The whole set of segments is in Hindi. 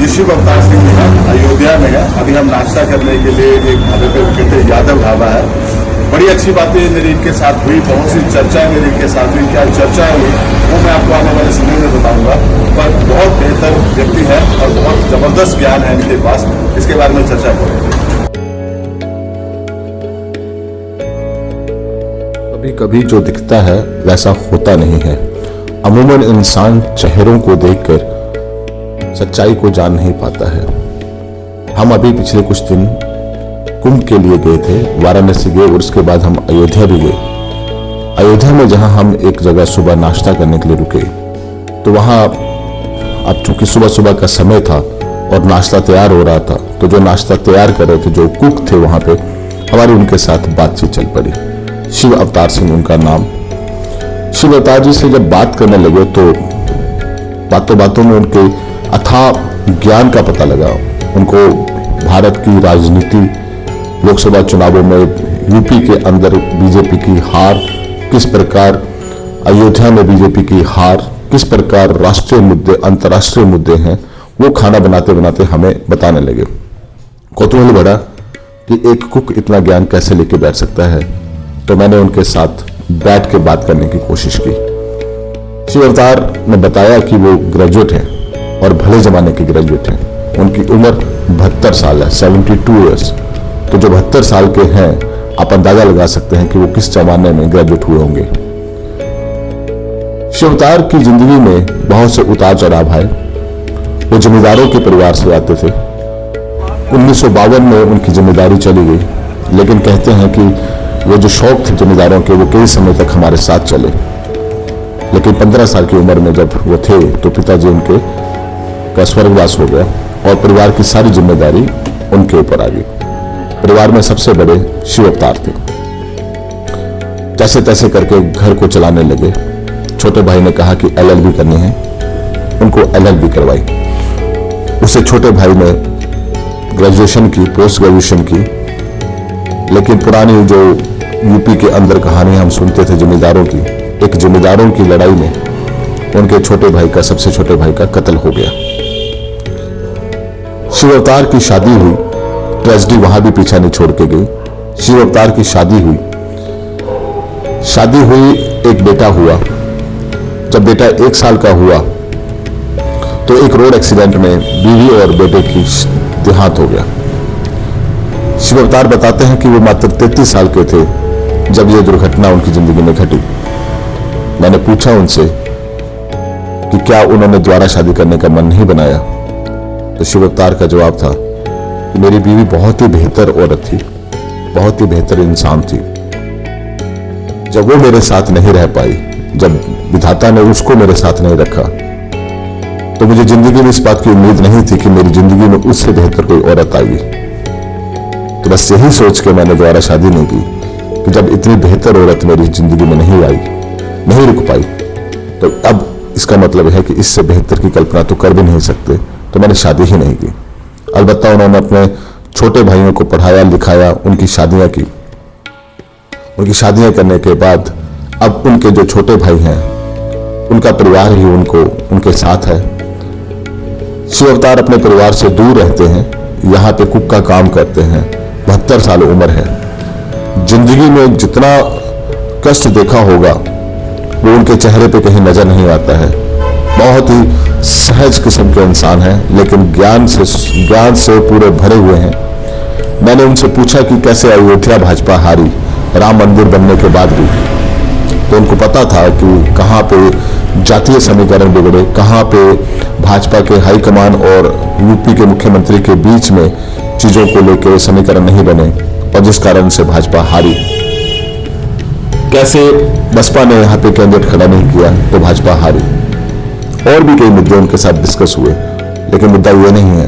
ये शिव अवतार सिंह जी हैं, अयोध्या में है। अभी हम नाश्ता करने के लिए एक ढाबे पे रुके थे, यादव ढाबा है। बड़ी अच्छी बातें मेरी इनके साथ हुई, बहुत सी चर्चाएं मेरी इनके साथ हुई। क्या चर्चाएं हुई वो मैं आपको आने वाले समय में बताऊंगा, पर बहुत बेहतर व्यक्ति है और बहुत जबरदस्त ज्ञान है इनके पास, इसके बारे में चर्चा करेंगे। कभी कभी जो दिखता है वैसा होता नहीं है। अमूमन इंसान चेहरों को देखकर सच्चाई को जान नहीं पाता है। हम अभी पिछले कुछ दिन कुंभ के लिए गए थे, वाराणसी गए और उसके बाद हम अयोध्या भी गए। अयोध्या में जहां हम एक जगह सुबह नाश्ता करने के लिए रुके, तो वहां अब चूंकि सुबह सुबह का समय था और नाश्ता तैयार हो रहा था, तो जो नाश्ता तैयार कर रहे थे, जो कुक थे वहां पे, हमारी उनके साथ बातचीत चल पड़ी। शिव अवतार सिंह उनका नाम। शिव अवतार जी से जब बात करने लगे तो बातों बातों में उनके अथाह ज्ञान का पता लगा। उनको भारत की राजनीति, लोकसभा चुनावों में यूपी के अंदर बीजेपी की हार, किस प्रकार अयोध्या में बीजेपी की हार, किस प्रकार राष्ट्रीय मुद्दे, अंतर्राष्ट्रीय मुद्दे हैं, वो खाना बनाते बनाते हमें बताने लगे। कौतूहल बढ़ा कि एक कुक इतना ज्ञान कैसे लेके बैठ सकता है, तो मैंने उनके साथ बैठ के बात करने की कोशिश की। शिव अवतार ने बताया कि वो ग्रेजुएट हैं और भले जमाने के ग्रेजुएट हैं। उनकी उम्र 72 साल है, 72 ईयर्स। तो जो 72 साल के हैं, आप अंदाजा लगा सकते हैं कि वो किस जमाने में ग्रेजुएट हुए होंगे। शिव अवतार की जिंदगी में बहुत से उतार चढ़ाव आए। वो जमींदारों के परिवार से आते थे। 1952 में उनकी जिम्मेदारी चली गई, लेकिन कहते हैं कि वो जो शौक थे जमींदारों के, वो कई समय तक हमारे साथ चले। लेकिन 15 साल की उम्र में जब वो थे तो पिताजी उनके का स्वर्गवास हो गया और परिवार की सारी जिम्मेदारी उनके ऊपर आ गई। परिवार में सबसे बड़े शिव अवतार थे। जैसे तैसे करके घर को चलाने लगे। छोटे भाई ने कहा कि LLB करनी है, उनको LLB करवाई। उसे छोटे भाई ने ग्रेजुएशन की, पोस्ट ग्रेजुएशन की। लेकिन पुरानी जो यूपी के अंदर कहानी हम सुनते थे जमींदारों की, एक जमींदारों की लड़ाई में उनके छोटे भाई का, सबसे छोटे भाई का कत्ल हो गया। शिव अवतार की शादी हुई, ट्रेजेडी वहां भी पीछा नहीं छोड़ के गई। शिव अवतार की शादी हुई, एक बेटा हुआ। जब बेटा 1 साल का हुआ तो एक रोड एक्सीडेंट में बीवी और बेटे की देहांत हो गया। शिव अवतार बताते हैं कि वो मात्र 33 साल के थे जब ये दुर्घटना उनकी जिंदगी में घटी। मैंने पूछा उनसे कि क्या उन्होंने दोबारा शादी करने का मन नहीं बनाया, तो शिव अवतार का जवाब था कि मेरी बीवी बहुत ही बेहतर औरत थी, बहुत ही बेहतर इंसान थी। जब वो मेरे साथ नहीं रह पाई, जब विधाता ने उसको मेरे साथ नहीं रखा, तो मुझे जिंदगी में इस बात की उम्मीद नहीं थी कि मेरी जिंदगी में उससे बेहतर कोई औरत आएगी। तो बस यही सोच के मैंने दोबारा शादी नहीं की कि जब इतनी बेहतर औरत मेरी जिंदगी में नहीं आई, नहीं रुक पाई, तो अब इसका मतलब है कि इससे बेहतर की कल्पना तो कर भी नहीं सकते, तो मैंने शादी ही नहीं की। अलबत्ता उन्होंने अपने छोटे भाइयों को पढ़ाया लिखाया, उनकी शादियां की। उनकी शादियां करने के बाद अब उनके जो छोटे भाई हैं, उनका परिवार ही उनके साथ है। शिव अवतार अपने परिवार से दूर रहते हैं, यहाँ पे कुक का काम करते हैं। 72 साल उम्र है। जिंदगी में जितना कष्ट देखा होगा वो उनके चेहरे पे कहीं नजर नहीं आता है। बहुत ही सहज किस्म के इंसान हैं, लेकिन ज्ञान से पूरे भरे हुए हैं। मैंने उनसे पूछा कि कैसे अयोध्या भाजपा हारी राम मंदिर बनने के बाद भी, तो उनको पता था कि कहाँ पे जातीय समीकरण बिगड़े, कहाँ पे भाजपा के हाईकमान और यूपी के मुख्यमंत्री के बीच में चीजों को लेकर समीकरण नहीं बने और जिस कारण से भाजपा हारी। कैसे बसपा ने यहाँ पे कैंडिडेट खड़ा नहीं किया तो भाजपा हारी। और भी कई मुद्दे उनके साथ डिस्कस हुए, लेकिन मुद्दा ये नहीं है।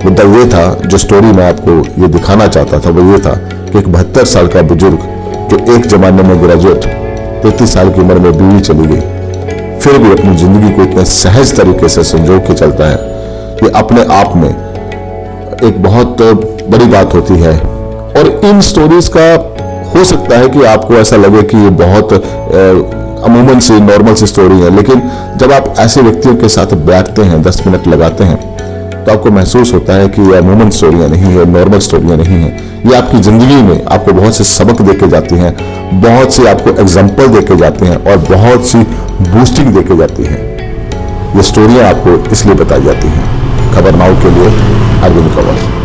मुद्दा ये था, जो स्टोरी मैं आपको ये दिखाना चाहता था वो ये था कि एक 72 साल का बुजुर्ग जो एक जमाने में ग्रेजुएट, 33 साल की उम्र में बीवी चली गई, फिर भी अपनी जिंदगी को इतने सहज तरीके से संजो के चलता है, ये अपने आप में एक बहुत बड़ी बात होती है। और इन स्टोरीज का हो सकता है कि आपको ऐसा लगे कि ये बहुत अमूमन सी नॉर्मल सी स्टोरी है, लेकिन जब आप ऐसे व्यक्तियों के साथ बैठते हैं, 10 मिनट लगाते हैं, तो आपको महसूस होता है कि यह मोमेंट स्टोरियां नहीं है, नॉर्मल स्टोरियां नहीं है। ये आपकी जिंदगी में आपको बहुत से सबक देके जाती हैं, बहुत से आपको एग्जाम्पल देके जाते हैं और बहुत सी बूस्टिंग देके जाती हैं। ये स्टोरियां आपको इसलिए बताई जाती हैं। खबर नाउ के लिए अरविंद कंवर।